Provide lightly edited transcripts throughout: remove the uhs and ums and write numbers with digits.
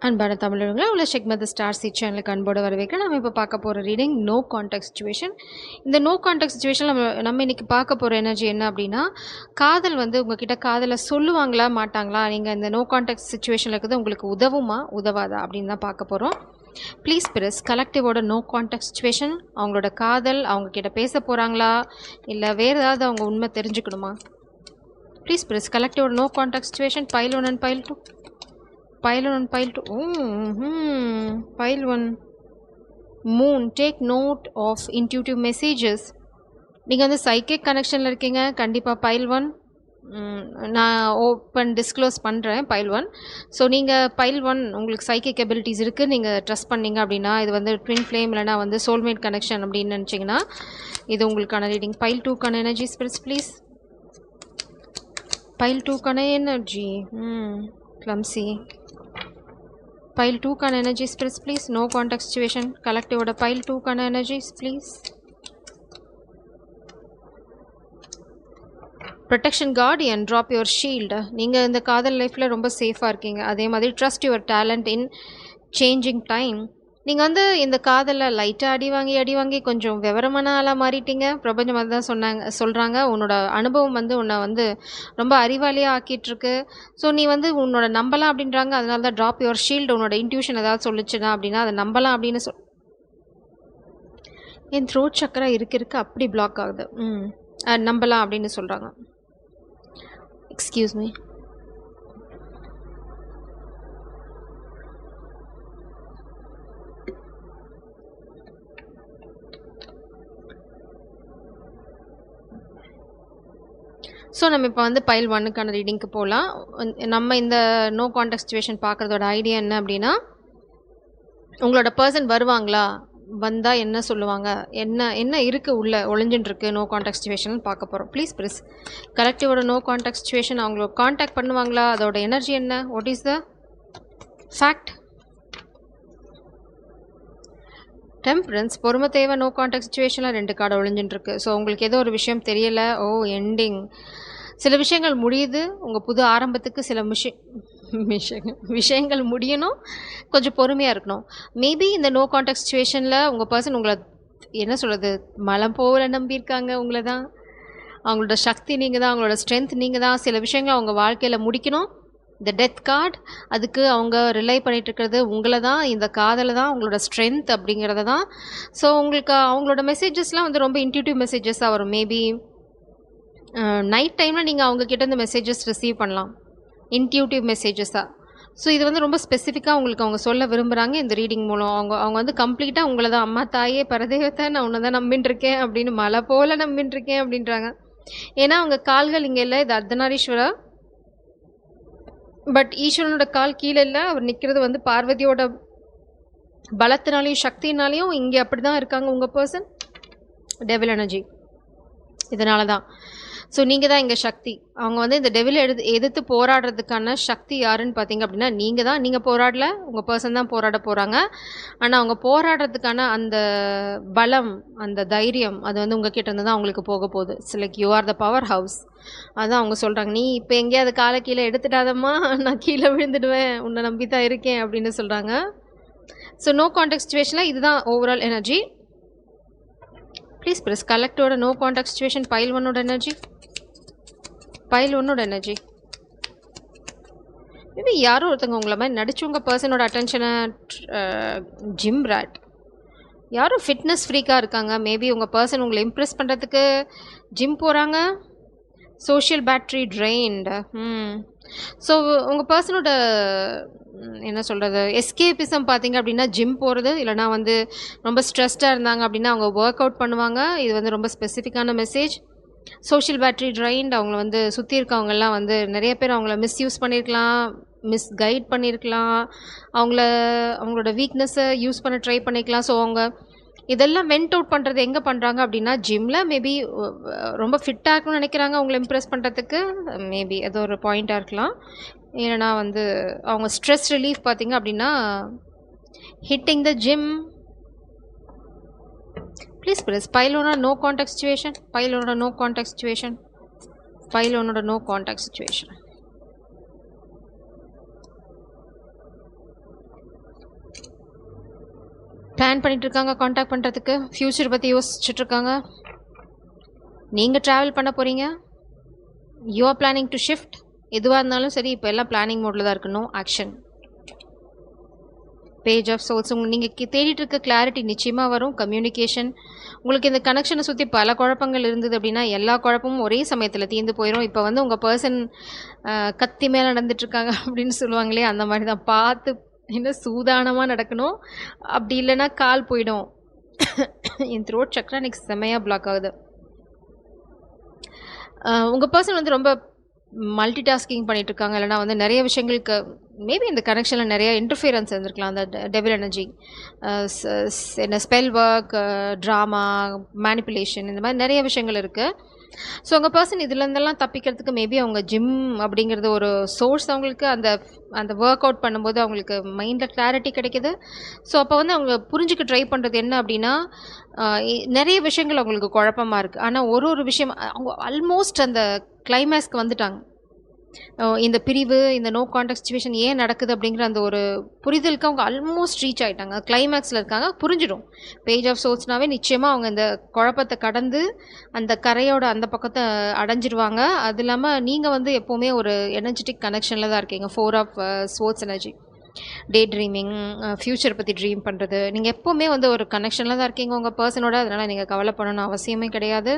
அன்பான தமிழர்களே உள்ள செக்மெண்ட் ஸ்டார் சி சேனலுக்கு அன்போடு வரவேற்க நம்ம இப்போ பார்க்க போகிற ரீடிங் நோ கான்டாக்ட் சுச்சுவேஷன். இந்த நோ கான்டாக்ட் சுச்சுவேஷன் நம்ம இன்றைக்கி பார்க்க போகிற எனர்ஜி என்ன அப்படின்னா, காதல் வந்து உங்ககிட்ட காதலை சொல்லுவாங்களா மாட்டாங்களா, நீங்கள் இந்த நோ கான்டாக்ட் சுச்சுவேஷனில் இருக்கிறது உங்களுக்கு உதவுமா உதவாதா அப்படின்னு தான் பார்க்க போகிறோம். ப்ளீஸ் பிரஸ் கலெக்டிவோட நோ கான்டாக்ட் சுச்சுவேஷன். அவங்களோட காதல் அவங்கக்கிட்ட பேச போகிறாங்களா இல்லை வேறு ஏதாவது அவங்க உண்மை தெரிஞ்சுக்கணுமா? ப்ளீஸ் பிரஸ் கலெக்டிவோட no contact situation. Pile 1 and pile 2. Pile 1 and pile 2. Pile 1. Moon. Take note of intuitive messages. நீங்கள் வந்து சைக்கிக் கனெக்ஷனில் இருக்கீங்க. கண்டிப்பாக பைல் 1 நான் ஓப்பன் டிஸ்க்ளோஸ் பண்ணுறேன் பைல் 1. ஸோ நீங்கள் பைல் 1 உங்களுக்கு சைக்கிக் எபிலிட்டிஸ் இருக்குது, நீங்கள் ட்ரஸ்ட் பண்ணிங்க அப்படின்னா இது வந்து ட்வின் ஃப்ளேம் இல்லைனா வந்து சோல்மேட் கனெக்ஷன் அப்படின்னு நினச்சிங்கன்னா இது உங்களுக்கான ரீடிங். பைல் 2க்கான எனர்ஜி ஸ்பிரிட்ஸ் ப்ளீஸ். பைல் 2க்கான energy clumsy. Pile 2 energy spirits please. No contact situation. Collective order pile 2 energies please. Protection guardian, drop your shield. நீங்கள் இந்த காதல் லைஃப்பில் ரொம்ப சேஃபாக இருக்கீங்க. அதே மாதிரி trust your talent in changing time. நீங்கள் வந்து இந்த காதலில் லைட்டாக அடி வாங்கி கொஞ்சம் விவரமான ஆளாக மாறிட்டீங்க. பிரபஞ்சம் அதுதான் சொல்கிறாங்க. உன்னோட அனுபவம் வந்து உன்னை வந்து ரொம்ப அறிவாளியாக ஆக்கிட்டுருக்கு. ஸோ நீ வந்து உன்னோட நம்பலாம் அப்படின்றாங்க. அதனால தான் ட்ராப் யுவர் ஷீல்டு. உன்னோட இன்ட்யூஷன் ஏதாவது சொல்லிச்சுன்னா அப்படின்னா அதை நம்பலாம் அப்படின்னு என் த்ரோட் சக்கரா இருக்க அப்படி பிளாக் ஆகுது. நம்பலாம் அப்படின்னு சொல்கிறாங்க. Excuse me. ஸோ நம்ம இப்போ வந்து பைல் 1க்கான ரீடிங்க்கு போகலாம். நம்ம இந்த நோ கான்டாக்ட் சுச்சுவேஷன் பார்க்குறதோட ஐடியா என்ன அப்படின்னா, உங்களோட பர்சன் வருவாங்களா, வந்தால் என்ன சொல்லுவாங்க, என்ன இருக்குது உள்ளே ஒளிஞ்சுட்டுருக்கு நோ கான்டாக்ட் சுச்சுவேஷன் பார்க்க போகிறோம். ப்ளீஸ் ப்ளீஸ் கலெக்டிவோட நோ கான்டாக்ட் சுச்சுவேஷன். அவங்கள கான்டாக்ட் பண்ணுவாங்களா, அதோட எனர்ஜி என்ன, what is the fact. Temperance, பொறுமை தேவை. நோ கான்டாக்ட் சுச்சுவேஷனில் 2 கார்டு ஒளிஞ்சுட்டுருக்கு. ஸோ உங்களுக்கு ஏதோ ஒரு விஷயம் தெரியலை. எண்டிங். சில விஷயங்கள் முடியுது. உங்கள் புது ஆரம்பத்துக்கு சில விஷயங்கள் முடியணும். கொஞ்சம் பொறுமையாக இருக்கணும். மேபி இந்த நோ கான்டாக்ட் சுச்சுவேஷனில் உங்கள் பர்சன் உங்களை என்ன சொல்கிறது, மலம் போல நம்பியிருக்காங்க. உங்களை தான், அவங்களோட சக்தி நீங்கள் தான், அவங்களோட ஸ்ட்ரென்த் நீங்கள் தான். சில விஷயங்கள் அவங்க வாழ்க்கையில் முடிக்கணும். இந்த டெத் கார்டு, அதுக்கு அவங்க ரிலை பண்ணிகிட்ருக்கிறது உங்களை தான், இந்த காதலை தான், அவங்களோட ஸ்ட்ரென்த் அப்படிங்கிறத தான். ஸோ உங்களுக்கு அவங்களோட மெசேஜஸ்லாம் வந்து ரொம்ப இன்ட்யூட்டிவ் மெசேஜஸாக வரும். மேபி நைட் டைமில் நீங்கள் அவங்கக்கிட்ட இந்த மெசேஜஸ் ரிசீவ் பண்ணலாம், இன்ட்யூட்டிவ் மெசேஜஸாக. ஸோ இது வந்து ரொம்ப ஸ்பெசிஃபிக்காக உங்களுக்கு அவங்க சொல்ல விரும்புகிறாங்க இந்த ரீடிங் மூலம். அவங்க வந்து கம்ப்ளீட்டாக உங்களை தான், அம்மா தாயே பரதேவத்தை நான் உன்னை தான் நம்பின்ட்டுருக்கேன் அப்படின்னு, மலை போல் நம்பின்ட்டுருக்கேன் அப்படின்றாங்க. ஏன்னா அவங்க கால்கள் இங்கே இல்லை, இது அர்த்தநாரீஸ்வரா. பட் ஈஸ்வரனோட கால் கீழே இல்லை, அவர் நிற்கிறது வந்து பார்வதியோட பலத்தினாலையும் சக்தினாலையும். இங்கே அப்படி தான் இருக்காங்க உங்கள் பர்சன், டெவில் எனர்ஜி. இதனால தான். ஸோ நீங்கள் தான் இங்கே சக்தி. அவங்க வந்து இந்த டெவிலை எதிர்த்து போராடுறதுக்கான சக்தி யாருன்னு பார்த்தீங்க அப்படின்னா நீங்கள் தான். நீங்கள் போராடல, உங்கள் பர்சன் தான் போராட போகிறாங்க. ஆனால் அவங்க போராடுறதுக்கான அந்த பலம், அந்த தைரியம், அது வந்து உங்கள் கிட்ட இருந்து தான் அவங்களுக்கு போக போகுது. It's like you are the power house. அதான் அவங்க சொல்கிறாங்க, நீ இப்போ எங்கேயாவது காலை கீழே எடுத்துட்டாதம்மா, நான் கீழே விழுந்துடுவேன், உன்னை நம்பி தான் இருக்கேன் அப்படின்னு சொல்கிறாங்க. ஸோ நோ கான்டாக்ட் சுச்சுவேஷனில் இதுதான் ஓவரால் எனர்ஜி. ப்ளீஸ் ப்ளீஸ் கலெக்டோட நோ கான்டாக்ட் சுச்சுவேஷன். பைல் 1ஓட எனர்ஜி. பைல் 1ஓட எனர்ஜி. மேபி யாரோ ஒருத்தவங்க உங்களை மாதிரி நடிச்சு உங்கள் பர்சனோட அட்டென்ஷனை ஜிம் ராட், யாரோ ஃபிட்னஸ் ஃப்ரீக்காக இருக்காங்க. மேபி உங்கள் பர்சன் உங்களை இம்ப்ரெஸ் பண்ணுறதுக்கு ஜிம் போகிறாங்க. Social battery trained. ஸோ உங்கள் பர்சனோட என்ன சொல்கிறது, எஸ்கேபிசம் பார்த்தீங்க அப்படின்னா ஜிம் போகிறது, இல்லைனா வந்து ரொம்ப ஸ்ட்ரெஸ்டாக இருந்தாங்க அப்படின்னா அவங்க ஒர்க் அவுட் பண்ணுவாங்க. இது வந்து ரொம்ப ஸ்பெசிஃபிக்கான மெசேஜ். Social battery drained. அவங்கள வந்து சுற்றி இருக்கவங்கெல்லாம் வந்து நிறைய பேர் அவங்கள மிஸ்யூஸ் பண்ணியிருக்கலாம், மிஸ்கைட் பண்ணியிருக்கலாம், அவங்களோட வீக்னஸை யூஸ் பண்ண ட்ரை பண்ணிக்கலாம். ஸோ அவங்க இதெல்லாம் வெண்ட் அவுட் பண்ணுறது எங்கே பண்ணுறாங்க அப்படின்னா ஜிம்மில். மேபி ரொம்ப ஃபிட்டாக இருக்கணும்னு நினைக்கிறாங்க அவங்கள இம்ப்ரெஸ் பண்ணுறதுக்கு. மேபி அது ஒரு பாயிண்ட்டாக இருக்கலாம். ஏன்னா வந்து அவங்க ஸ்ட்ரெஸ் ரிலீஃப் பார்த்திங்க அப்படின்னா hitting the gym. Please please pile 1 no contact situation. Pile 1 no contact situation. Pile 1 no contact situation. Plan பண்ணிட்டு இருக்காங்க காண்டாக்ட் பண்ணுறதுக்கு, ஃப்யூச்சர் பற்றி யோசிச்சுட்டு இருக்காங்க. நீங்கள் ட்ராவல் பண்ண போகிறீங்க, you are planning to shift. எதுவாக இருந்தாலும் சரி, இப்போ எல்லாம் பிளானிங் மோடில் தான் இருக்கணும். ஆக்ஷன். Page of swords. நீங்கள் தேடிட்டு இருக்க கிளாரிட்டி நிச்சயமாக வரும். கம்யூனிகேஷன். உங்களுக்கு இந்த கனெக்ஷனை சுற்றி பல குழப்பங்கள் இருந்தது அப்படின்னா எல்லா குழப்பமும் ஒரே சமயத்தில் தீர்ந்து போயிடும். இப்போ வந்து உங்கள் பர்சன் கத்தி மேலே நடந்துட்டுருக்காங்க அப்படின்னு சொல்லுவாங்களே, அந்த மாதிரி தான். பார்த்து என்ன சூதானமாக நடக்கணும். அப்படி இல்லைன்னா கால் போயிடும். என் த்ரோட் சக்ரா எனக்கு செம்மையாக பிளாக் ஆகுது. உங்கள் பர்சன் வந்து ரொம்ப மல்டி டாஸ்கிங் பண்ணிட்டு இருக்காங்க. இல்லைனா வந்து நிறைய விஷயங்களுக்கு மேபி இந்த கனெக்ஷனில் நிறைய இன்டர்ஃபியரன்ஸ் இருந்திருக்கலாம். அந்த டெவில் எனர்ஜி, என்ன ஸ்பெல் ஒர்க், ட்ராமா, மேனிப்புலேஷன், இந்த மாதிரி நிறைய விஷயங்கள் இருக்குது. ஸோ உங்கள் பர்சன் இதுலேருந்தெல்லாம் தப்பிக்கிறதுக்கு மேபி அவங்க ஜிம் அப்படிங்கிறது ஒரு சோர்ஸ். அவங்களுக்கு அந்த அந்த ஒர்க் அவுட் பண்ணும்போது அவங்களுக்கு மைண்டில் கிளாரிட்டி கிடைக்கிது. ஸோ அப்போ வந்து அவங்க புரிஞ்சுக்க ட்ரை பண்ணுறது என்ன அப்படின்னா, நிறைய விஷயங்கள் அவங்களுக்கு குழப்பமாக இருக்குது. ஆனால் ஒரு விஷயம் அவங்க ஆல்மோஸ்ட் அந்த கிளைமேக்ஸ்க்கு வந்துட்டாங்க. இந்த பிரிவு, இந்த நோ கான்டாக்ட் சிச்சுவேஷன் ஏன் நடக்குது அப்படிங்கிற அந்த ஒரு புரிதலுக்கு அவங்க ஆல்மோஸ்ட் ரீச் ஆகிட்டாங்க. கிளைமேக்ஸில் இருக்காங்க. புரிஞ்சிடும். பேஜ் ஆஃப் சோர்ஸ்னாவே நிச்சயமாக அவங்க இந்த குழப்பத்தை கடந்து அந்த கரையோட அந்த பக்கத்தை அடைஞ்சிருவாங்க. அது இல்லாமல் நீங்கள் வந்து எப்போவுமே ஒரு எனர்ஜெட்டிக் கனெக்ஷனில் தான் இருக்கீங்க. 4 of swords energy, day dreaming, future பற்றி ட்ரீம் பண்ணுறது. நீங்கள் எப்போவுமே வந்து ஒரு கனெக்ஷனில் தான் இருக்கீங்க உங்கள் பர்சனோட. அதனால் நீங்கள் கவலை பண்ணணும்னு அவசியமே கிடையாது.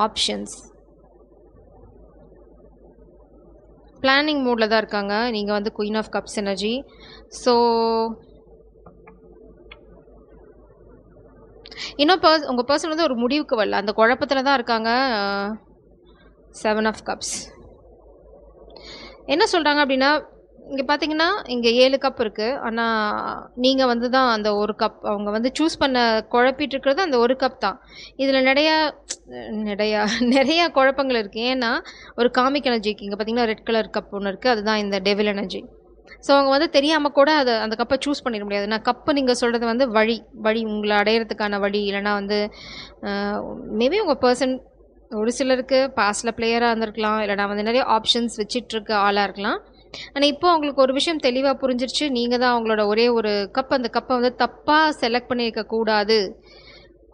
ஆப்ஷன்ஸ். பிளானிங் மோடில் தான் இருக்காங்க. நீங்கள் வந்து queen of cups energy. So இன்னும் உங்கள் பர்சன் வந்து ஒரு முடிவுக்கு வரல. அந்த குழப்பத்தில் தான் இருக்காங்க. 7 ஆஃப் கப்ஸ். என்ன சொல்கிறாங்க அப்படின்னா, இங்கே பார்த்தீங்கன்னா இங்கே 7 கப் இருக்குது. ஆனால் நீங்கள் வந்து தான் அந்த ஒரு கப் அவங்க வந்து சூஸ் பண்ண குழப்பிட்டு இருக்கிறது அந்த ஒரு கப் தான். இதில் நிறையா குழப்பங்கள் இருக்குது. ஏன்னா ஒரு காமிக் எனர்ஜிக்கு இங்கே பார்த்தீங்கன்னா ரெட் கலர் கப் ஒன்று இருக்குது. அதுதான் இந்த டெவில் எனர்ஜி. ஸோ அவங்க வந்து தெரியாமல் கூட அந்த கப்பை சூஸ் பண்ணிட முடியாது. நான் கப்பு நீங்கள் சொல்கிறது வந்து வழி உங்களை அடையிறதுக்கான வழி. இல்லைனா வந்து மேபி உங்கள் பர்சன் ஒரு சிலருக்கு பாஸ்டில் பிளேயராக இருந்திருக்கலாம். இல்லைனா வந்து நிறைய ஆப்ஷன்ஸ் வச்சிட்ருக்க ஆளாக இருக்கலாம். ஆனால் இப்போ அவங்களுக்கு ஒரு விஷயம் தெளிவாக புரிஞ்சிருச்சு. நீங்கள் தான் அவங்களோட ஒரே ஒரு கப். அந்த கப்பை வந்து தப்பாக செலக்ட் பண்ணியிருக்க கூடாது.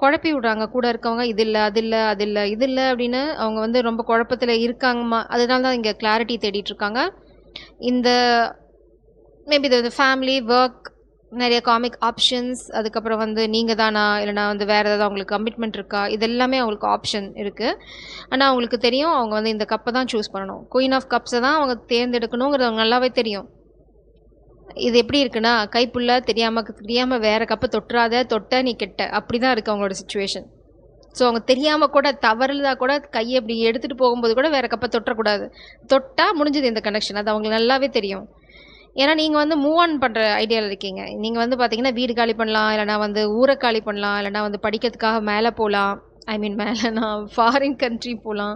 குழப்பி விடுறாங்க கூட இருக்கவங்க. இது இல்லை, அது இல்லை, அது இல்லை, இது இல்லை அப்படின்னு அவங்க வந்து ரொம்ப குழப்பத்தில் இருக்காங்கம்மா. அதனால தான் இங்கே கிளாரிட்டி தேடிட்டுருக்காங்க. இந்த மேபி இது ஃபேமிலி, ஒர்க், நிறைய காமிக் ஆப்ஷன்ஸ், அதுக்கப்புறம் வந்து நீங்கள் தானா, இல்லைனா வந்து வேறு ஏதாவது அவங்களுக்கு கமிட்மெண்ட் இருக்கா, இது எல்லாமே அவங்களுக்கு ஆப்ஷன் இருக்குது. ஆனால் அவங்களுக்கு தெரியும் அவங்க வந்து இந்த கப்பை தான் சூஸ் பண்ணணும். குயின் ஆஃப் கப்ஸை தான் அவங்க தேர்ந்தெடுக்கணுங்கிறது அவங்க நல்லாவே தெரியும். இது எப்படி இருக்குன்னா, கைப்புள்ள தெரியாமல் வேறு கப்பை தொட்ட நீ கெட்ட, அப்படி தான் இருக்குது அவங்களோட சுச்சுவேஷன். ஸோ அவங்க தெரியாமல் கூட தவறுதான் கூட கையை இப்படி எடுத்துகிட்டு போகும்போது கூட வேறு கப்பை தொட்டக்கூடாது. தொட்டால் முடிஞ்சது இந்த கனெக்ஷன். அது அவங்களுக்கு நல்லாவே தெரியும். ஏன்னா நீங்கள் வந்து மூவ் ஆன் பண்ணுற ஐடியாவில் இருக்கீங்க. நீங்கள் வந்து பார்த்தீங்கன்னா வீடு காலி பண்ணலாம், இல்லைனா வந்து ஊரை காலி பண்ணலாம், இல்லைனா வந்து படிக்கிறதுக்காக மேலே போகலாம். மேலேனா ஃபாரின் கண்ட்ரி போகலாம்.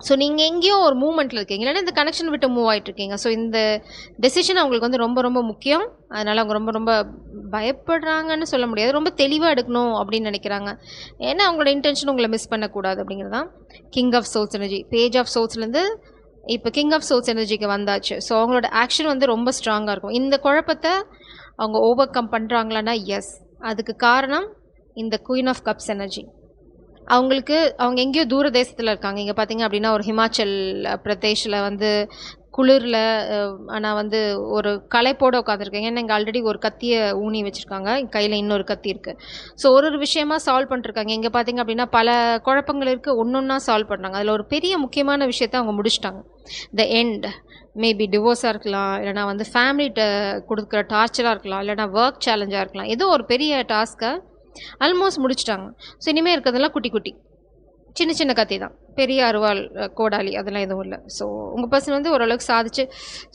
ஸோ நீங்கள் எங்கேயோ ஒரு மூவ்மெண்ட்டில் இருக்கீங்க, இல்லைனா இந்த கனெக்ஷன் விட்டு மூவ் ஆகிட்ருக்கீங்க. ஸோ இந்த டெசிஷன் அவங்களுக்கு வந்து ரொம்ப ரொம்ப முக்கியம். அதனால் அவங்க ரொம்ப ரொம்ப பயப்படுறாங்கன்னு சொல்ல முடியாது. ரொம்ப தெளிவாக எடுக்கணும் அப்படின்னு நினைக்கிறாங்க. ஏன்னா அவங்களோட இன்டென்ஷன் உங்களை மிஸ் பண்ணக்கூடாது அப்படிங்கிறது தான். King of souls energy. Page of சோல்ஸ்லேருந்து இப்போ கிங் ஆஃப் சோல்ஸ் எனர்ஜிக்கு வந்தாச்சு. ஸோ அவங்களோட ஆக்ஷன் வந்து ரொம்ப ஸ்ட்ராங்காக இருக்கும். இந்த குழப்பத்தை அவங்க ஓவர் கம் பண்ணுறாங்களான்னா எஸ். அதுக்கு காரணம் இந்த குயின் ஆஃப் கப்ஸ் எனர்ஜி. அவங்க எங்கேயோ தூர தேசத்தில் இருக்காங்க. இங்கே பார்த்தீங்க அப்படின்னா ஒரு ஹிமாச்சல் பிரதேஷில் வந்து குளிரில், ஆனால் வந்து ஒரு களைப்போடு உட்காந்துருக்காங்க. ஏன்னா இங்கே ஆல்ரெடி ஒரு கத்தியை ஊனி வச்சுருக்காங்க. கையில் இன்னொரு கத்தி இருக்குது. ஸோ ஒரு விஷயமா சால்வ் பண்ணிருக்காங்க. இங்கே பார்த்தீங்க அப்படின்னா பல குழப்பங்கள் இருக்குது. ஒன்றா சால்வ் பண்ணுறாங்க. அதில் ஒரு பெரிய முக்கியமான விஷயத்தை அவங்க முடிச்சிட்டாங்க. த எண்ட் மேபி டிவோர்ஸாக இருக்கலாம், இல்லைனா வந்து ஃபேமிலிகிட்ட கொடுக்குற டார்ச்சராக இருக்கலாம், இல்லைனா ஒர்க் சேலஞ்சாக இருக்கலாம். ஏதோ ஒரு பெரிய டாஸ்க்கை ஆல்மோஸ்ட் முடிச்சிட்டாங்க. ஸோ இனிமேல் இருக்கிறதெல்லாம் குட்டி குட்டி சின்ன சின்ன கத்தி தான். பெரிய அருவாள், கோடாலி அதெல்லாம் எதுவும் இல்லை. ஸோ உங்கள் பர்சன் வந்து ஓரளவுக்கு சாதிச்சு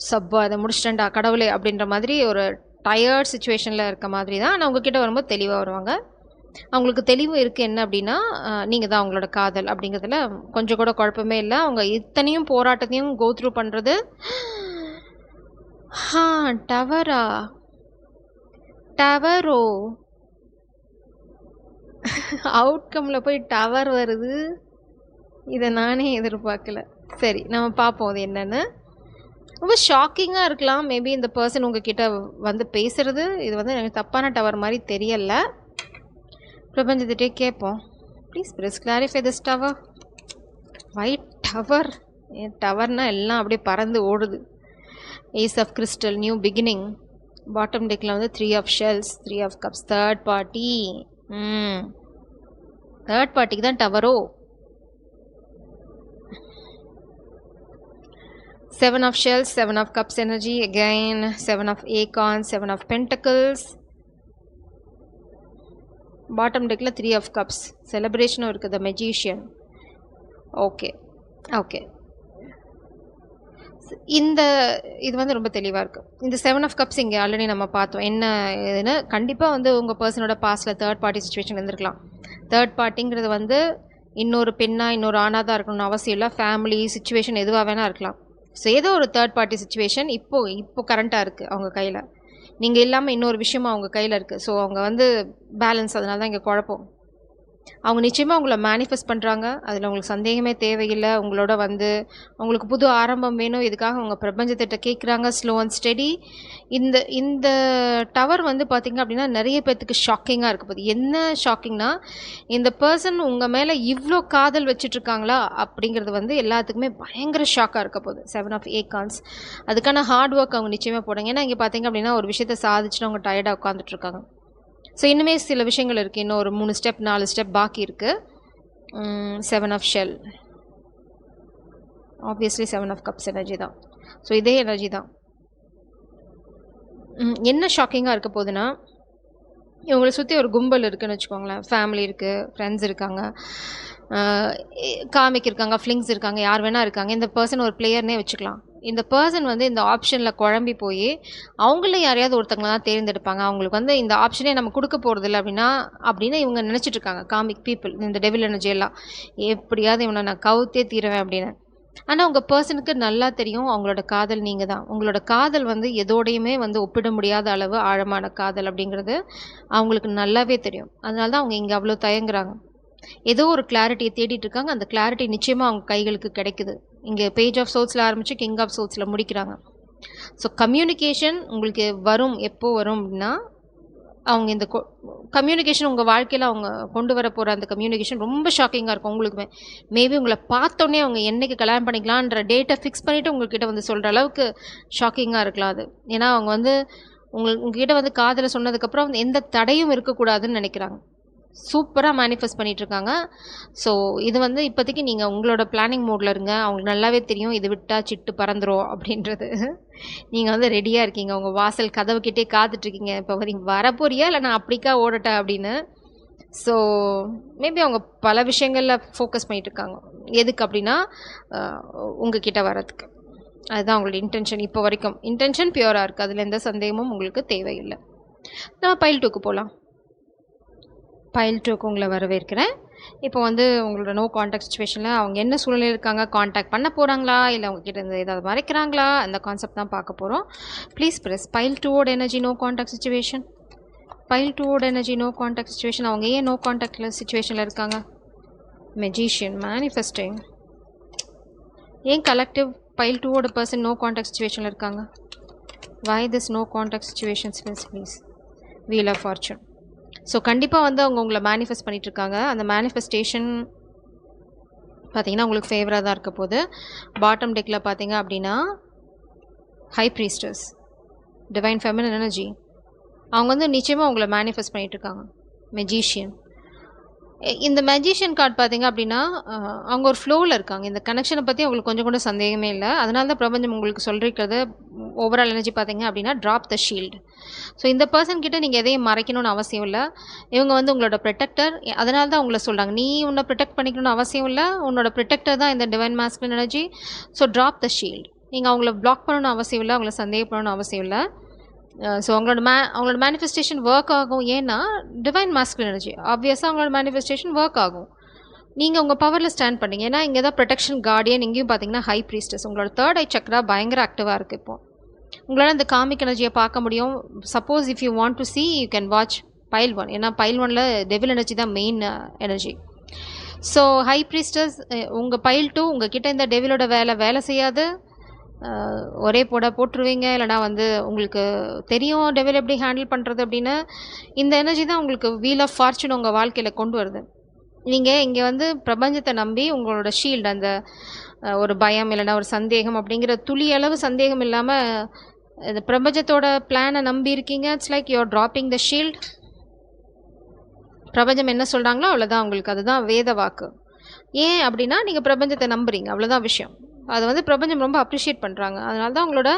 சப்பா அதை முடிச்சிட்டேன்டா கடவுளே அப்படின்ற மாதிரி ஒரு டயர்ட் சுச்சுவேஷனில் இருக்க மாதிரி தான். ஆனால் உங்ககிட்ட வரும்போது தெளிவாக வருவாங்க. அவங்களுக்கு தெளிவு இருக்குது என்ன அப்படின்னா, நீங்கள் தான் அவங்களோட காதல் அப்படிங்கிறதுல கொஞ்சம் கூட குழப்பமே இல்லை. அவங்க இத்தனையும் போராட்டத்தையும் கோ த்ரூ பண்ணுறது. டவரோ அவுட்கமில் போய் டவர் வருது. இதை நானே எதிர்பார்க்கல. சரி, நம்ம பார்ப்போம் அது என்னென்னு. ரொம்ப ஷாக்கிங்காக இருக்கலாம். மேபி இந்த பர்சன் உங்ககிட்ட வந்து பேசுகிறது இது வந்து எனக்கு தப்பான டவர் மாதிரி தெரியல. பிரபஞ்சத்திட்டே கேட்போம். Please please clarify this tower. White tower, டவர்னால் எல்லாம் அப்படியே பறந்து ஓடுது. Ace of crystal, new beginning. Bottom டெக்கில் வந்து 3 of shells, 3 of cups, third party. Third பார்ட்டிக்கு தான் டவரோ. 7 of shells, 7 of cups energy, again 7 of acorns, 7 of pentacles. Bottom deckல 3 of cups. Celebration இருக்கு, the magician. Okay. இந்த இது வந்து ரொம்ப தெளிவாக இருக்குது. இந்த 7 of cups இங்கே ஆல்ரெடி நம்ம பார்த்தோம். என்ன இதுன்னு கண்டிப்பாக வந்து உங்கள் பர்சனோட பாஸ்டில் தேர்ட் பார்ட்டி சுச்சுவேஷன் இருந்திருக்கலாம். தேர்ட் பார்ட்டிங்கிறது வந்து இன்னொரு பெண்ணாக இன்னொரு ஆணாக தான் இருக்கணும்னு அவசியம் இல்லை. ஃபேமிலி சுச்சுவேஷன் எதுவாக வேணால் இருக்கலாம். ஸோ ஏதோ ஒரு தேர்ட் பார்ட்டி சுச்சுவேஷன் இப்போ கரண்ட்டாக இருக்குது அவங்க கையில். நீங்கள் இல்லாமல் இன்னொரு விஷயமும் அவங்க கையில் இருக்குது. ஸோ அவங்க வந்து பேலன்ஸ், அதனால தான் இங்கே குழப்பம். அவங்க நிச்சயமாக உங்களை மேனிஃபெஸ்ட் பண்ணுறாங்க, அதில் உங்களுக்கு சந்தேகமே தேவையில்லை. உங்களோட வந்து உங்களுக்கு புது ஆரம்பம் வேணும், இதுக்காக அவங்க பிரபஞ்சத்திட்ட கேட்குறாங்க. Slow and steady. இந்த டவர் வந்து பார்த்திங்க அப்படின்னா நிறைய பேர்த்துக்கு ஷாக்கிங்காக இருக்க போகுது. என்ன ஷாக்கிங்னா, இந்த பர்சன் உங்கள் மேலே இவ்வளோ காதல் வச்சிட்ருக்காங்களா அப்படிங்கிறது வந்து எல்லாத்துக்குமே பயங்கர ஷாக்காக இருக்க போகுது. 7 of acorns, அதுக்கான ஹார்ட் ஒர்க் அவங்க நிச்சயமாக போடுங்க. ஏன்னா இங்கே பார்த்திங்க அப்படின்னா ஒரு விஷயத்தை சாதிச்சுட்டு அவங்க டயர்டாக உட்காந்துட்ருக்காங்க. ஸோ இன்னுமே சில விஷயங்கள் இருக்குது. இன்னும் ஒரு 3 ஸ்டெப் 4 ஸ்டெப் பாக்கி இருக்குது. 7 of shell, obviously 7 of cups energy தான். ஸோ இதே எனர்ஜி தான். என்ன ஷாக்கிங்காக இருக்க போகுதுன்னா, இவங்களை சுற்றி ஒரு கும்பல் இருக்குதுன்னு வச்சுக்கோங்களேன். ஃபேமிலி இருக்குது, ஃப்ரெண்ட்ஸ் இருக்காங்க, காமிக் இருக்காங்க, ஃப்ளிங்ஸ் இருக்காங்க, யார் வேணால் இருக்காங்க. இந்த பர்சன் ஒரு பிளேயர்னே வச்சுக்கலாம். இந்த பர்சன் வந்து இந்த ஆப்ஷனில் குழம்பி போய் அவங்கள யாரையாவது ஒருத்தவங்க தான் தேர்ந்தெடுப்பாங்க. அவங்களுக்கு வந்து இந்த ஆப்ஷனே நம்ம கொடுக்க போகிறதில்ல அப்படின்னு இவங்க நினச்சிட்டு இருக்காங்க. காமிக் பீப்புள், இந்த டெவில் எனர்ஜி எல்லாம் எப்படியாவது இவனை நான் கவுத்தே தீருவேன் அப்படின்னு. ஆனால் உங்கள் பர்சனுக்கு நல்லா தெரியும் அவங்களோட காதல் நீங்கள் தான். உங்களோட காதல் வந்து எதோடையுமே வந்து ஒப்பிட முடியாத அளவு ஆழமான காதல் அப்படிங்கிறது அவங்களுக்கு நல்லாவே தெரியும். அதனால தான் அவங்க இங்கே அவ்வளோ தயங்குறாங்க. ஏதோ ஒரு கிளாரிட்டியை தேடிட்டு இருக்காங்க. அந்த கிளாரிட்டி நிச்சயமாக அவங்க கைகளுக்கு கிடைக்குது. இங்கே பேஜ் ஆஃப் சோல்ஸில் ஆரம்பித்து கிங் ஆஃப் சோல்ஸில் முடிக்கிறாங்க. ஸோ கம்யூனிகேஷன் உங்களுக்கு வரும். எப்போ வரும் அப்படின்னா, அவங்க இந்த கம்யூனிகேஷன் உங்கள் வாழ்க்கையில் அவங்க கொண்டு வர போகிற அந்த கம்யூனிகேஷன் ரொம்ப ஷாக்கிங்காக இருக்கும். உங்களுக்குமே மேபி உங்களை பார்த்தோன்னே அவங்க என்றைக்கு கல்யாணம் பண்ணிக்கலான்ற டேட்டை ஃபிக்ஸ் பண்ணிவிட்டு உங்கள்கிட்ட வந்து சொல்கிற அளவுக்கு ஷாக்கிங்காக இருக்கலாம் அது. ஏன்னா அவங்க வந்து உங்ககிட்ட வந்து காதலை சொன்னதுக்கப்புறம் எந்த தடையும் இருக்கக்கூடாதுன்னு நினைக்கிறாங்க. சூப்பராக மேனிஃபெஸ்ட் பண்ணிகிட்ருக்காங்க. ஸோ இது வந்து இப்போதைக்கு நீங்கள் உங்களோட பிளானிங் மோடில் இருங்க. அவங்களுக்கு நல்லாவே தெரியும் இது விட்டால் சிட்டு பறந்துடும் அப்படின்றது. நீங்கள் வந்து ரெடியாக இருக்கீங்க, உங்கள் வாசல் கதவுக்கிட்டே காத்துட்ருக்கீங்க. இப்போ வரப்போறியா இல்லை நான் அப்படிக்கா ஓடட்டா அப்படின்னு. ஸோ மேபி அவங்க பல விஷயங்களில் ஃபோக்கஸ் பண்ணிகிட்ருக்காங்க. எதுக்கு அப்படின்னா உங்ககிட்ட வரதுக்கு. அதுதான் அவங்களோட இன்டென்ஷன். இப்போ வரைக்கும் இன்டென்ஷன் பியூராக இருக்குது, அதில் எந்த சந்தேகமும் உங்களுக்கு தேவையில்லை. நம்ம பைல் 2க்கு போகலாம். பைல் 2க்கு உங்களை வரவேற்கிறேன். இப்போ வந்து உங்களோட நோ கான்டாக்ட் சுச்சுவேஷனில் அவங்க என்ன சூழ்நிலையில் இருக்காங்க, கான்டாக்ட் பண்ண போகிறாங்களா இல்லை அவங்ககிட்ட இருந்து ஏதாவது மறைக்கிறாங்களா, அந்த கான்செப்ட் தான் பார்க்க போகிறோம். ப்ளீஸ் ப்ரெஸ் பைல் 2ஓட energy no contact situation. Pile 2ஓட எனர்ஜி நோ கான்டாக்ட் சுச்சுவேஷன். அவங்க ஏன் நோ கான்டாக்ட் சுச்சுவேஷனில் இருக்காங்க? Magician, manifesting. ஏன் கலெக்டிவ் பைல் 2ஓட பர்சன் நோ கான்டாக்ட் சுச்சுவேஷனில் இருக்காங்க? Why this no contact situations please. Wheel of fortune. So கண்டிப்பாக வந்து அவங்க உங்களை மேனிஃபெஸ்ட் பண்ணிகிட்ருக்காங்க. அந்த மேனிஃபெஸ்டேஷன் பார்த்திங்கன்னா உங்களுக்கு ஃபேவராக தான் இருக்க போது. பாட்டம் டெக்கில் பார்த்திங்க அப்படின்னா ஹை ப்ரீஸ்டர்ஸ், டிவைன் ஃபெமினின் எனர்ஜி. அவங்க வந்து நிச்சயமாக உங்களை மேனிஃபெஸ்ட் பண்ணிகிட்ருக்காங்க. மெஜிஷியன். இந்த மெஜிஷியன் கார்டு பார்த்திங்க அப்படின்னா அவங்க ஒரு ஃப்ளோவில் இருக்காங்க. இந்த கனெக்ஷனை பற்றி அவங்களுக்கு கொஞ்சம் கூட சந்தேகமே இல்லை. அதனால தான் பிரபஞ்சம் உங்களுக்கு சொல்லிருக்கிறது ஓவரால் எனர்ஜி பார்த்திங்க அப்படின்னா ட்ராப் த ஷீல்டு. ஸோ இந்த பர்சன் கிட்ட நீங்கள் எதையும் மறைக்கணும்னு அவசியம் இல்லை. இவங்க வந்து உங்களோட ப்ரொடெக்டர். அதனால தான் உங்களை சொல்கிறாங்க, நீ உன்னை ப்ரொடெக்ட் பண்ணிக்கணும்னு அவசியம் இல்லை, உன்னோட ப்ரொடெக்டர் தான் இந்த divine masculine energy. So drop த ஷீல்டு. நீங்கள் அவங்கள பிளாக் பண்ணணும்னு அவசியம் இல்லை, அவங்கள சந்தேகப்படணும்னு அவசியம் இல்லை. ஸோ அவங்களோட மேனிஃபெஸ்டேஷன் ஒர்க் ஆகும். ஏன்னா டிவைன் மாஸ்குலின் எனர்ஜி ஆப்வியஸாக அவங்களோட மேனிஃபெஸ்டேஷன் ஒர்க் ஆகும். நீங்கள் உங்கள் பவரில் ஸ்டாண்ட் பண்ணீங்க. ஏன்னா இங்கே தான் ப்ரொடெக்ஷன் கார்டியன். இங்கேயும் பார்த்தீங்கன்னா ஹை ப்ரீஸ்டஸ். உங்களோட தேர்ட் ஐ சக்ரா பயங்கர ஆக்டிவாக இருக்குது. இப்போது உங்களால் இந்த காமிக் எனர்ஜியை பார்க்க முடியும். Suppose if you want to C you can watch file 1. ஏன்னா பைல் 1ல் டெவில் எனர்ஜி தான் main energy. So high priestess உங்கள் பைல் 2 உங்கள் கிட்டே இந்த டெவிலோட வேலை செய்யாது. ஒரே போட்டுருவீங்க. இல்லைனா வந்து உங்களுக்கு தெரியும் டெவில் எப்படி ஹேண்டில் பண்ணுறது அப்படின்னு. இந்த எனர்ஜி தான் உங்களுக்கு வீல் ஆஃப் ஃபார்ச்சூன் உங்கள் வாழ்க்கையில் கொண்டு வருது. நீங்கள் இங்கே வந்து பிரபஞ்சத்தை நம்பி உங்களோட ஷீல்டு அந்த ஒரு பயம் இல்லைனா ஒரு சந்தேகம் அப்படிங்கிற துளி அளவு சந்தேகம் இல்லாமல் இந்த பிரபஞ்சத்தோட பிளானை நம்பி இருக்கீங்க. It's like you're dropping the shield. பிரபஞ்சம் என்ன சொல்கிறாங்களோ அவ்வளோதான் உங்களுக்கு. அதுதான் வேத வாக்கு. ஏன் அப்படின்னா நீங்கள் பிரபஞ்சத்தை நம்புறீங்க, அவ்வளோதான் விஷயம். அதை வந்து பிரபஞ்சம் ரொம்ப அப்ரிஷியேட் பண்ணுறாங்க. அதனால தான் உங்களோட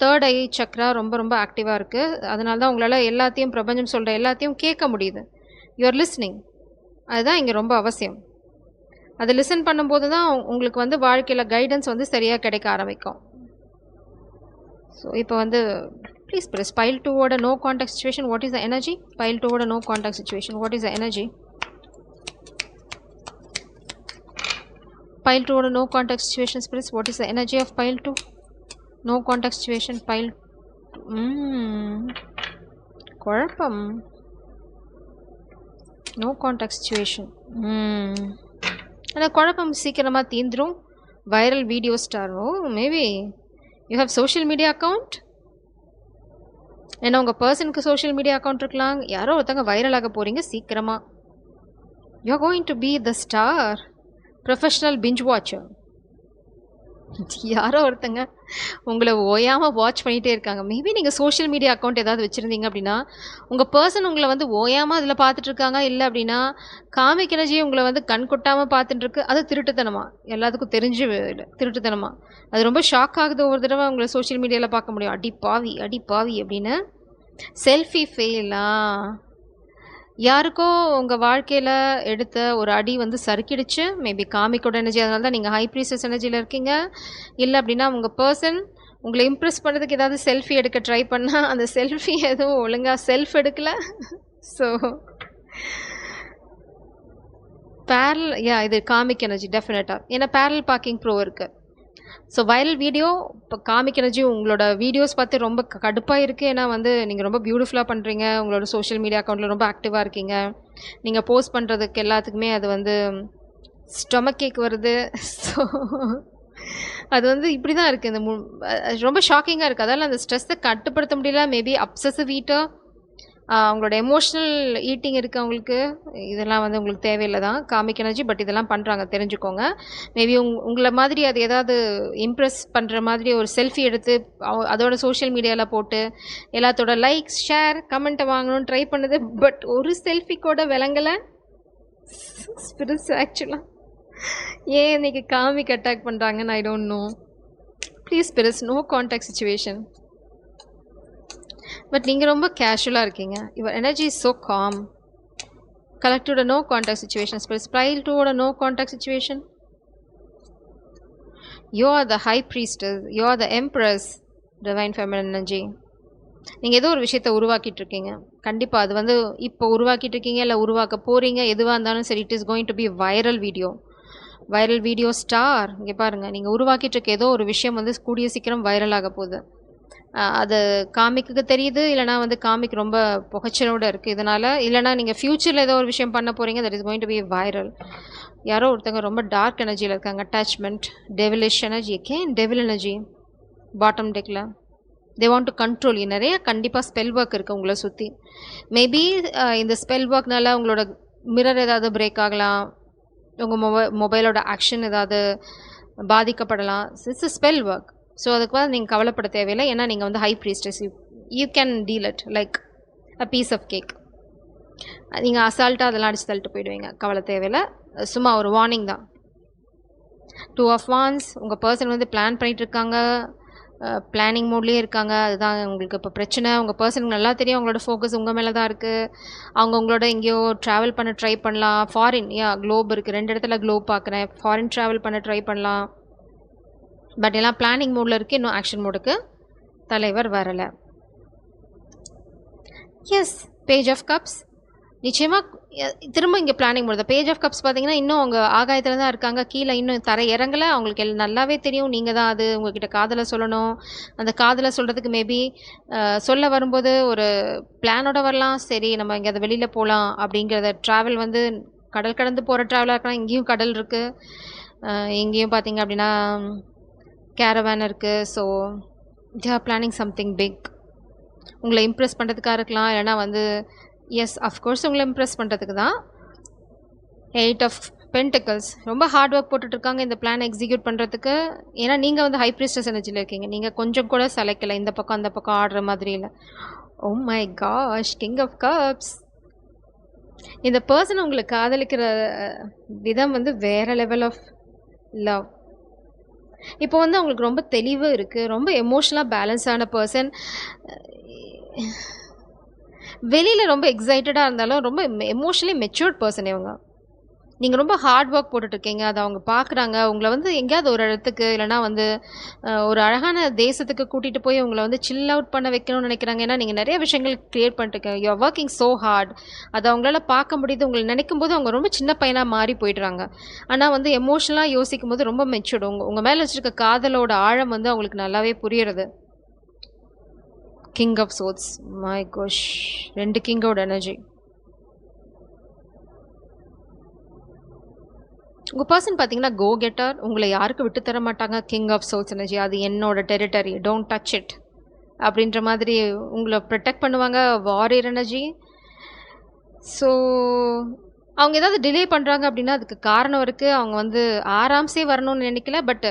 தேர்ட் ஐ சக்ரா ரொம்ப ரொம்ப ஆக்டிவாக இருக்குது. அதனால தான் உங்களால் எல்லாத்தையும் பிரபஞ்சம் சொல்கிற எல்லாத்தையும் கேட்க முடியுது. You're listening. அதுதான் இங்கே ரொம்ப அவசியம். அதை லிசன் பண்ணும்போது தான் உங்களுக்கு வந்து வாழ்க்கையில் கைடன்ஸ் வந்து சரியாக கிடைக்க ஆரம்பிக்கும். ஸோ இப்போ வந்து ப்ளீஸ் press pile 2 ஓட no contact situation. What is the energy? Pile 2 ஓட no contact situation. What is the energy? Pile 2 ஓட no contact situation please. What is the energy of pile 2? No contact situation pile. குழப்பம். No contact situation. அந்த குழப்பம் சீக்கிரமாக தீந்துரும். Viral video ஸ்டாரோ maybe you have social media account. ஏன்னா உங்கள் பர்சனுக்கு சோஷியல் மீடியா அக்கௌண்ட் இருக்கலாம். யாரோ ஒருத்தங்க வைரல் ஆக போகிறீங்க சீக்கிரமாக. You are going to be the star professional binge watcher. யாரோ ஒருத்தங்க உங்களை ஓயாமல் வாட்ச் பண்ணிகிட்டே இருக்காங்க. மேபி நீங்கள் சோஷியல் மீடியா அக்கௌண்ட் ஏதாவது வச்சுருந்தீங்க அப்படின்னா உங்கள் பர்சன் உங்களை வந்து ஓயாமல் அதில் பார்த்துட்ருக்காங்க. இல்லை அப்படின்னா காமிக் எனர்ஜி உங்களை வந்து கண் கொட்டாமல் பார்த்துட்டுருக்கு. அது திருட்டுத்தனமா, எல்லாத்துக்கும் தெரிஞ்சு திருட்டுத்தனமா. அது ரொம்ப ஷாக் ஆகுது ஒவ்வொரு தடவை உங்களை சோஷியல் மீடியாவில் பார்க்க முடியும். அடி பாவி அப்படின்னு. செல்ஃபி ஃபெயிலா? யாருக்கோ உங்கள் வாழ்க்கையில் எடுத்த ஒரு அடி வந்து சறுக்கிடுச்சு. Maybe காமிக்கோட energy. அதனால தான் நீங்கள் ஹை ப்ரீசஸ் எனர்ஜியில் இருக்கீங்க. இல்லை அப்படின்னா உங்கள் பர்சன் உங்களை இம்ப்ரெஸ் பண்ணுறதுக்கு ஏதாவது செல்ஃபி எடுக்க ட்ரை பண்ணால் அந்த செல்ஃபி எதுவும் ஒழுங்காக செல்ஃப் எடுக்கலை. ஸோ இது காமிக் எனர்ஜி டெஃபினட்டாக. ஏன்னா பேரல் பார்க்கிங் ப்ரோ இருக்குது. ஸோ வைரல் வீடியோ இப்போ காமிக் எனர்ஜி உங்களோட வீடியோஸ் பார்த்து ரொம்ப கடுப்பாக இருக்குது. ஏன்னா வந்து நீங்கள் ரொம்ப பியூட்டிஃபுல்லாக பண்ணுறீங்க. உங்களோட சோஷியல் மீடியா அக்கௌண்ட்டில் ரொம்ப ஆக்டிவாக இருக்கீங்க. நீங்கள் போஸ்ட் பண்ணுறதுக்கு எல்லாத்துக்குமே அது வந்து ஸ்டொமக் கேக் வருது. ஸோ அது வந்து இப்படி தான் இருக்குது. இந்த ரொம்ப ஷாக்கிங்காக இருக்குது. அதால் அந்த ஸ்ட்ரெஸ்ஸை கட்டுப்படுத்த முடியல. மேபி அப்சசிவ் ஈட்டர், அவங்களோட எமோஷ்னல் ஈட்டிங் இருக்குது அவங்களுக்கு. இதெல்லாம் வந்து உங்களுக்கு தேவையில்லை தான் காமிக் எனர்ஜி. பட் இதெல்லாம் பண்ணுறாங்க, தெரிஞ்சுக்கோங்க. மேபி உங்களை மாதிரி அது ஏதாவது இம்ப்ரெஸ் பண்ணுற மாதிரி ஒரு செல்ஃபி எடுத்து அதோட சோஷியல் மீடியாவில் போட்டு எல்லாத்தோட லைக்ஸ் ஷேர் கமெண்ட்டை வாங்கணும்னு ட்ரை பண்ணுது. பட் ஒரு செல்ஃபி கூட விளங்கலை. ஸ்பிரிட்ஸ் ஆக்சுவலாக ஏன் இன்றைக்கி காமிக் அட்டாக் பண்ணுறாங்கன்னு I don't know. Please spirits, no contact situation. But நீங்கள் ரொம்ப கேஷுவலாக இருக்கீங்க. Your energy is so calm. கலெக்டோட நோ கான்டாக்ட் சிச்சுவேஷன். ஸ்பைல் 2ஓட no contact situation. You are the high priestess, you are the empress, divine feminine energy. நீங்கள் ஏதோ ஒரு விஷயத்தை உருவாக்கிட்டு இருக்கீங்க. கண்டிப்பாக அது வந்து இப்போ உருவாக்கிட்டு இருக்கீங்க, இல்லை உருவாக்க போகிறீங்க. எதுவாக இருந்தாலும் சரி, it is going to be viral video. Viral video star. இங்கே பாருங்கள், நீங்கள் உருவாக்கிட்டு இருக்க ஏதோ ஒரு விஷயம் வந்து கூடிய சீக்கிரம் வைரல் ஆக போகுது. அது காமிக்கு தெரியுது. இல்லைனா வந்து காமிக் ரொம்ப புகைச்சலோடு இருக்குது. இதனால் இல்லைனா நீங்கள் ஃப்யூச்சரில் ஏதோ ஒரு விஷயம் பண்ண போகிறீங்க. That is going to be viral. யாரோ ஒருத்தங்க ரொம்ப டார்க் எனர்ஜியில் இருக்காங்க. Attachment, devilish energy. Devil energy bottom டெக்கில். They want to control. நிறைய கண்டிப்பாக ஸ்பெல் ஒர்க் இருக்குது உங்களை சுற்றி. மேபி இந்த ஸ்பெல் ஒர்க்னால உங்களோட மிரர் ஏதாவது பிரேக் ஆகலாம். உங்கள் மொபைலோட ஆக்ஷன் ஏதாவது பாதிக்கப்படலாம். It's a spell work. So அதுக்கு வந்து நீங்கள் கவலைப்பட தேவையில்லை. ஏன்னா நீங்கள் வந்து high priestess. You can deal it like a piece of cake. நீங்கள் அசால்ட்டாக அதெல்லாம் அடிச்சு தள்ளிட்டு போயிடுவீங்க. கவலை தேவையில்லை. சும்மா ஒரு வார்னிங் தான். 2 of Wands. உங்கள் பர்சன் வந்து பிளான் பண்ணிகிட்ருக்காங்க, பிளானிங் மோட்லேயே இருக்காங்க. அதுதான் உங்களுக்கு இப்போ பிரச்சனை. உங்கள் பர்சனுக்கு நல்லா தெரியும் உங்களோட ஃபோக்கஸ் உங்கள் மேலே தான் இருக்குது. அவங்க உங்களோட எங்கேயோ ட்ராவல் பண்ண ட்ரை பண்ணலாம். ஃபாரின் குளோப் இருக்குது. 2 இடத்துல குளோப் பார்க்குறேன். ஃபாரின் ட்ராவல் பண்ண ட்ரை பண்ணலாம். பட் எல்லாம் பிளானிங் மோடில் இருக்குது. இன்னும் ஆக்ஷன் மோடுக்கு தலைவர் வரலை. Yes, page of cups. நிச்சயமாக திரும்ப இங்கே planning mode. Page of cups பார்த்தீங்கன்னா இன்னும் அவங்க ஆகாயத்தில் தான் இருக்காங்க. கீழே இன்னும் தரை இறங்கலை. அவங்களுக்கு நல்லாவே தெரியும் நீங்கள் தான் அது. உங்கள்கிட்ட காதலை சொல்லணும். அந்த காதலை சொல்கிறதுக்கு மேபி சொல்ல வரும்போது ஒரு பிளானோட வரலாம். சரி, நம்ம இங்கே அதை வெளியில் போகலாம் அப்படிங்கிறத. ட்ராவல் வந்து கடல் கடந்து போகிற ட்ராவலாக இருக்கலாம். இங்கேயும் கடல் இருக்குது. இங்கேயும் பார்த்தீங்க அப்படின்னா கேரவேன் இருக்குது. So they are planning something big. உங்களை இம்ப்ரெஸ் பண்ணுறதுக்காக இருக்கலாம், இல்லைனா வந்து எஸ் அஃப்கோர்ஸ் உங்களை இம்ப்ரெஸ் பண்ணுறதுக்கு தான். 8 ஆஃப் பென்டிகல்ஸ் ரொம்ப ஹார்ட் ஒர்க் போட்டுட்ருக்காங்க இந்த பிளான் எக்ஸிக்யூட் பண்ணுறதுக்கு. ஏன்னா நீங்கள் வந்து ஹை ப்ரீஸ்டஸ் எனர்ஜியில் இருக்கீங்க. நீங்கள் கொஞ்சம் கூட சலைக்கலை, இந்த பக்கம் அந்த பக்கம் ஆடுற மாதிரி இல்லை. Oh my gosh, king of cups. இந்த பர்சன் உங்களை காதலிக்கிற விதம் வந்து வேற லெவல் ஆஃப் லவ். இப்போ வந்து அவங்களுக்கு ரொம்ப தெளிவு இருக்குது, ரொம்ப எமோஷ்னலாக பேலன்ஸான பர்சன். வெளியில் ரொம்ப எக்ஸைட்டடாக இருந்தாலும் ரொம்ப எமோஷ்னலி மெச்சூர்ட் பர்சன் இவங்க. நீங்கள் ரொம்ப ஹார்ட் ஒர்க் போட்டுட்ருக்கீங்க, அதை அவங்க பார்க்குறாங்க. உங்களை வந்து எங்கேயாவது ஒரு இடத்துக்கு இல்லைனா வந்து ஒரு அழகான தேசத்துக்கு கூட்டிகிட்டு போய் உங்களை வந்து சில் அவுட் பண்ண வைக்கணும்னு நினைக்கிறாங்க. ஏன்னா நீங்கள் நிறைய விஷயங்கள் க்ரியேட் பண்ணிட்டுருக்கீங்க. You are working so hard. அதை அவங்களால பார்க்க முடியுது. உங்களை நினைக்கும் போது அவங்க ரொம்ப சின்ன பையனாக மாறி போயிடுறாங்க. ஆனால் வந்து எமோஷ்னலாக யோசிக்கும் போது ரொம்ப மெச்சூர்டு. உங்கள் மேலே வச்சுருக்க காதலோட ஆழம் வந்து அவங்களுக்கு நல்லாவே புரியுறது. King of swords, my gosh, 2 கிங்கோட எனர்ஜி. உங்கள் பர்சன் பார்த்தீங்கன்னா கோ கெட்டர், உங்களை யாருக்கு விட்டு தர மாட்டாங்க. கிங் ஆஃப் சோல்ஸ் எனர்ஜி, அது என்னோட டெரிட்டரி, டோன்ட் டச் இட் அப்படின்ற மாதிரி உங்களை ப்ரொடெக்ட் பண்ணுவாங்க. Warrior energy. ஸோ அவங்க ஏதாவது டிலே பண்ணுறாங்க அப்படின்னா அதுக்கு காரணம் இருக்குது. அவங்க வந்து ஆராம்ஸே வரணும்னு நினைக்கல, பட்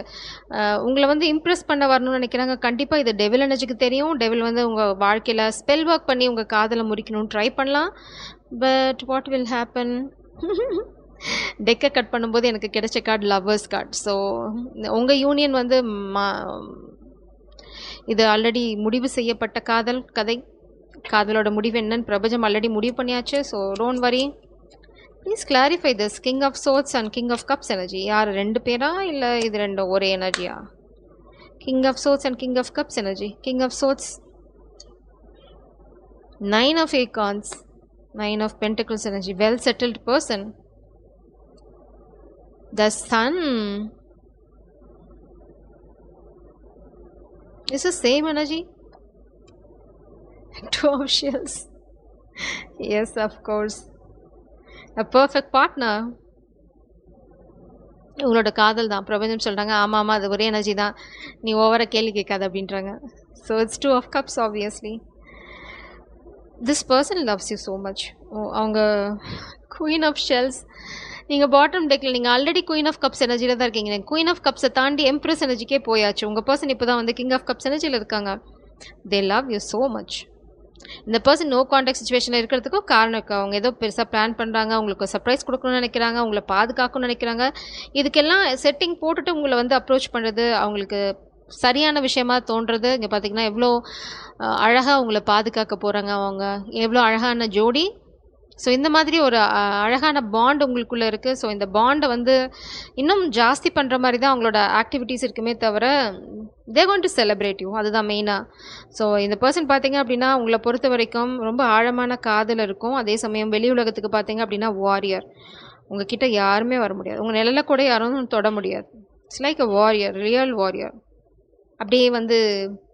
உங்களை வந்து இம்ப்ரெஸ் பண்ண வரணும்னு நினைக்கிறாங்க. கண்டிப்பாக இது டெவில் எனர்ஜிக்கு தெரியும். டெவில் வந்து உங்கள் வாழ்க்கையில் ஸ்பெல் ஒர்க் பண்ணி உங்கள் காதலை முறிக்கணும்னு ட்ரை பண்ணலாம். But what will happen? டெக்கை கட் பண்ணும்போது எனக்கு கிடைச்ச கார்டு லவ்வர்ஸ் கார்டு. ஸோ உங்கள் யூனியன் வந்து இது ஆல்ரெடி முடிவு செய்யப்பட்ட காதல் கதை. காதலோட முடிவு என்னன்னு பிரபஞ்சம் ஆல்ரெடி முடிவு பண்ணியாச்சு. So don't worry, please clarify this. King of swords and king of cups energy யார் 2 பேரா இல்லை இது 2 ஒரே எனர்ஜியா? King of swords and king of cups energy. King of swords 9 of acorns, 9 of pentacles energy, well settled person. The sun is the same energy. 2 of shells. Yes, of course. A perfect partner. உங்களோட காதல் தான். பிரபஞ்சம் சொல்கிறாங்க ஆமாம் அது ஒரே energy தான், நீ ஓவராக கேள்வி கேட்காது அப்படின்றாங்க. So it's 2 of cups obviously. This person loves you so much. அவங்க குயின் ஆஃப் ஷெல்ஸ். நீங்கள் பாட்டம் டெக்கில் நீங்கள் ஆல்ரெடி குயின் ஆஃப் கப்ஸ் எனர்ஜியில் தான் இருக்கீங்க. குயின் ஆஃப் கப்ஸை தாண்டி எம்ப்ரெஸ் எனர்ஜிக்கே போயாச்சு. உங்கள் பர்சன் இப்போ தான் வந்து கிங் ஆஃப் கப்ஸ் எனர்ஜியில் இருக்காங்க. They love you so much. இந்த பர்சன் நோ கான்டாக்ட் சுச்சுவேஷனில் இருக்கிறதுக்கும் காரணம் இருக்குது. அவங்க ஏதோ பெருசாக பிளான் பண்ணுறாங்க, உங்களுக்கு சர்ப்ரைஸ் கொடுக்கணும்னு நினைக்கிறாங்க, உங்களை பாதுகாக்கணும்னு நினைக்கிறாங்க. இதுக்கெல்லாம் செட்டிங் போட்டுட்டு உங்களை வந்து அப்ரோச் பண்ணுறது அவங்களுக்கு சரியான விஷயமா தோன்றது. இங்கே பார்த்தீங்கன்னா எவ்வளோ அழகாக உங்களை பாதுகாக்க போகிறாங்க. அவங்க எவ்வளோ அழகான ஜோடி. ஸோ இந்த மாதிரி ஒரு அழகான பாண்ட் உங்களுக்குள்ளே இருக்குது. ஸோ இந்த பாண்டை வந்து இன்னும் ஜாஸ்தி பண்ணுற மாதிரி தான் அவங்களோட ஆக்டிவிட்டீஸ் இருக்குமே தவிர they going to celebrate you, அதுதான் மெயினாக. ஸோ இந்த பர்சன் பார்த்தீங்க அப்படின்னா உங்களை பொறுத்த வரைக்கும் ரொம்ப ஆழமான காதல் இருக்கும். அதே சமயம் வெளி உலகத்துக்கு பார்த்தீங்க அப்படின்னா வாரியர். உங்கள் கிட்ட யாருமே வர முடியாது, உங்கள் நிழலை கூட யாரும் தொட முடியாது. It's like a warrior, real warrior. அப்படியே வந்து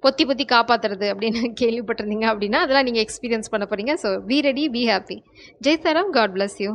பொத்தி பொத்தி காப்பாற்றுறது அப்படின்னு கேள்விப்பட்டிருந்தீங்க அப்படின்னா அதெல்லாம் நீங்கள் எக்ஸ்பீரியன்ஸ் பண்ண போகிறீங்க. So be ready, be happy. Jai சாரம், காட் பிளஸ் யூ.